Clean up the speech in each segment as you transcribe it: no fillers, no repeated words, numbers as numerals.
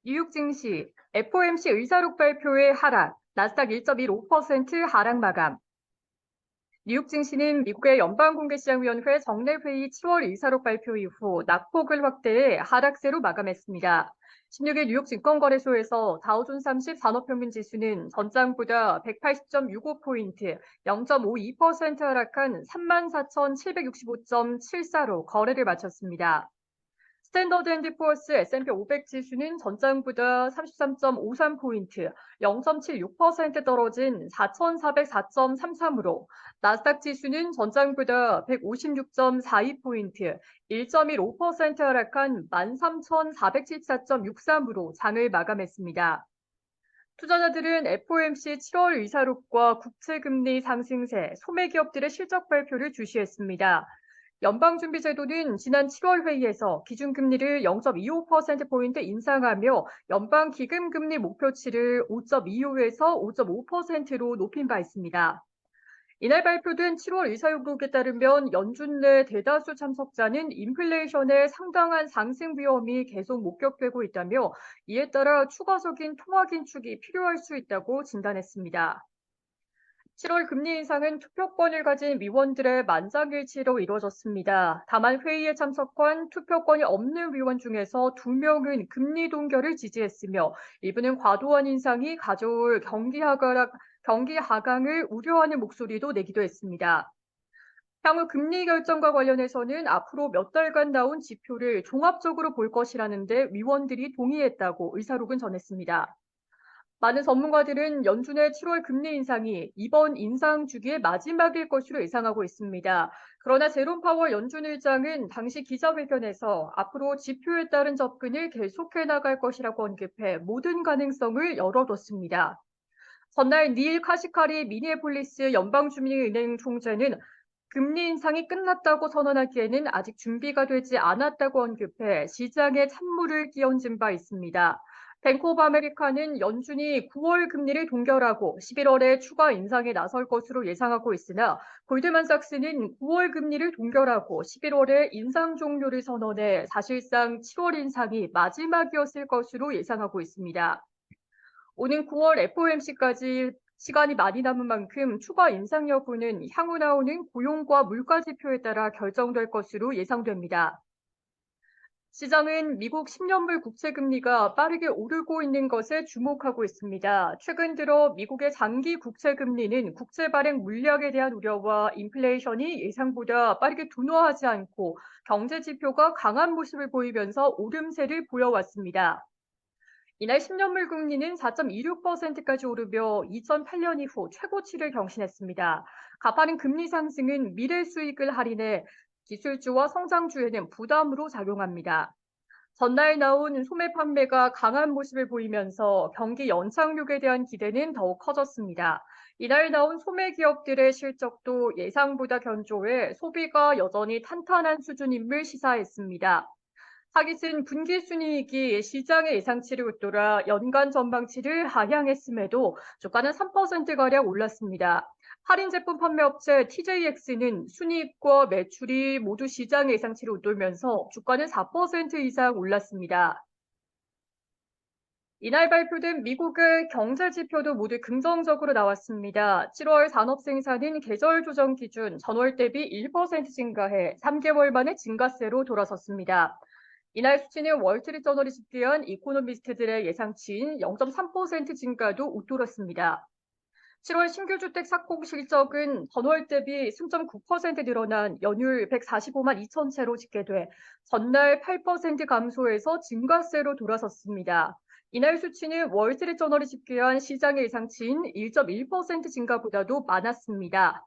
뉴욕 증시, FOMC 의사록 발표의 하락, 나스닥 1.15% 하락 마감. 뉴욕 증시는 미국의 연방공개시장위원회 정례회의 7월 의사록 발표 이후 낙폭을 확대해 하락세로 마감했습니다. 16일 뉴욕 증권거래소에서 다우존스 30 산업평균 지수는 전장보다 180.65포인트, 0.52% 하락한 34,765.74로 거래를 마쳤습니다. 스탠더드 앤 푸어스 S&P 500 지수는 전장보다 33.53포인트, 0.76% 떨어진 4,404.33으로 나스닥 지수는 전장보다 156.42포인트, 1.15% 하락한 13,474.63으로 장을 마감했습니다. 투자자들은 FOMC 7월 의사록과 국채금리 상승세, 소매기업들의 실적 발표를 주시했습니다. 연방준비제도는 지난 7월 회의에서 기준금리를 0.25%포인트 인상하며 연방기금금리 목표치를 5.25에서 5.5%로 높인 바 있습니다. 이날 발표된 7월 의사요구에 따르면 연준 내 대다수 참석자는 인플레이션의 상당한 상승 위험이 계속 목격되고 있다며 이에 따라 추가적인 통화 긴축이 필요할 수 있다고 진단했습니다. 7월 금리 인상은 투표권을 가진 위원들의 만장일치로 이루어졌습니다. 다만 회의에 참석한 투표권이 없는 위원 중에서 2명은 금리 동결을 지지했으며 일부는 과도한 인상이 가져올 경기 하강을 우려하는 목소리도 내기도 했습니다. 향후 금리 결정과 관련해서는 앞으로 몇 달간 나온 지표를 종합적으로 볼 것이라는데 위원들이 동의했다고 의사록은 전했습니다. 많은 전문가들은 연준의 7월 금리 인상이 이번 인상 주기의 마지막일 것으로 예상하고 있습니다. 그러나 제롬 파월 연준 의장은 당시 기자회견에서 앞으로 지표에 따른 접근을 계속해 나갈 것이라고 언급해 모든 가능성을 열어뒀습니다. 전날 닐 카시카리 미니애폴리스 연방주민은행 총재는 금리 인상이 끝났다고 선언하기에는 아직 준비가 되지 않았다고 언급해 시장에 찬물을 끼얹은 바 있습니다. 뱅크 오브 아메리카는 연준이 9월 금리를 동결하고 11월에 추가 인상에 나설 것으로 예상하고 있으나 골드만삭스는 9월 금리를 동결하고 11월에 인상 종료를 선언해 사실상 7월 인상이 마지막이었을 것으로 예상하고 있습니다. 오는 9월 FOMC까지 시간이 많이 남은 만큼 추가 인상 여부는 향후 나오는 고용과 물가 지표에 따라 결정될 것으로 예상됩니다. 시장은 미국 10년물 국채 금리가 빠르게 오르고 있는 것에 주목하고 있습니다. 최근 들어 미국의 장기 국채 금리는 국채 발행 물량에 대한 우려와 인플레이션이 예상보다 빠르게 둔화하지 않고 경제 지표가 강한 모습을 보이면서 오름세를 보여왔습니다. 이날 10년물 금리는 4.26%까지 오르며 2008년 이후 최고치를 경신했습니다. 가파른 금리 상승은 미래 수익을 할인해 기술주와 성장주에는 부담으로 작용합니다. 전날 나온 소매 판매가 강한 모습을 보이면서 경기 연착륙에 대한 기대는 더욱 커졌습니다. 이날 나온 소매 기업들의 실적도 예상보다 견조해 소비가 여전히 탄탄한 수준임을 시사했습니다. 타깃은 분기 순이익이 시장의 예상치를 웃돌아 연간 전망치를 하향했음에도 주가는 3%가량 올랐습니다. 할인 제품 판매업체 TJX는 순이익과 매출이 모두 시장의 예상치를 웃돌면서 주가는 4% 이상 올랐습니다. 이날 발표된 미국의 경제 지표도 모두 긍정적으로 나왔습니다. 7월 산업 생산은 계절 조정 기준 전월 대비 1% 증가해 3개월 만에 증가세로 돌아섰습니다. 이날 수치는 월스트리트저널이 집계한 이코노미스트들의 예상치인 0.3% 증가도 웃돌았습니다. 7월 신규 주택 착공 실적은 전월 대비 3.9% 늘어난 연율 145만 2천 채로 집계돼 전날 8% 감소해서 증가세로 돌아섰습니다. 이날 수치는 월스트리트저널이 집계한 시장의 예상치인 1.1% 증가보다도 많았습니다.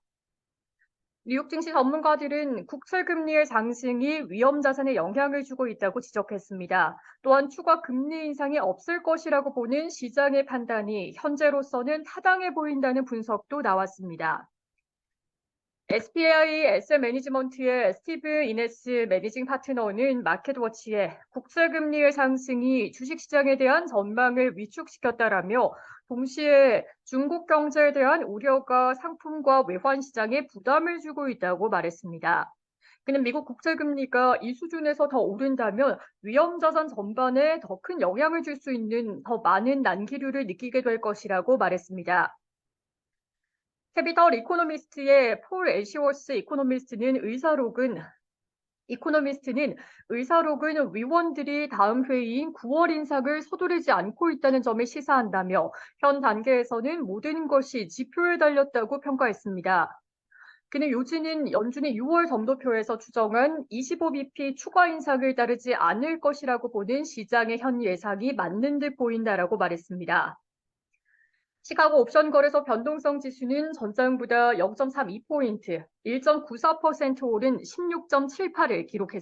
뉴욕 증시 전문가들은 국채 금리의 상승이 위험 자산에 영향을 주고 있다고 지적했습니다. 또한 추가 금리 인상이 없을 것이라고 보는 시장의 판단이 현재로서는 타당해 보인다는 분석도 나왔습니다. SPI 에셋 매니지먼트의 스티브 이네스 매니징 파트너는 마켓워치에 국채 금리의 상승이 주식시장에 대한 전망을 위축시켰다라며 동시에 중국 경제에 대한 우려가 상품과 외환 시장에 부담을 주고 있다고 말했습니다. 그는 미국 국채금리가 이 수준에서 더 오른다면 위험자산 전반에 더 큰 영향을 줄 수 있는 더 많은 난기류를 느끼게 될 것이라고 말했습니다. 캐피털 이코노미스트의 폴 애시워스 이코노미스트는 의사록은 위원들이 다음 회의인 9월 인상을 서두르지 않고 있다는 점을 시사한다며 현 단계에서는 모든 것이 지표에 달렸다고 평가했습니다. 그는 요지는 연준이 6월 점도표에서 추정한 25bp 추가 인상을 따르지 않을 것이라고 보는 시장의 현 예상이 맞는 듯 보인다라고 말했습니다. 시카고 옵션 거래소 변동성 지수는 전장보다 0.32포인트, 1.94% 오른 16.78을 기록했습니다.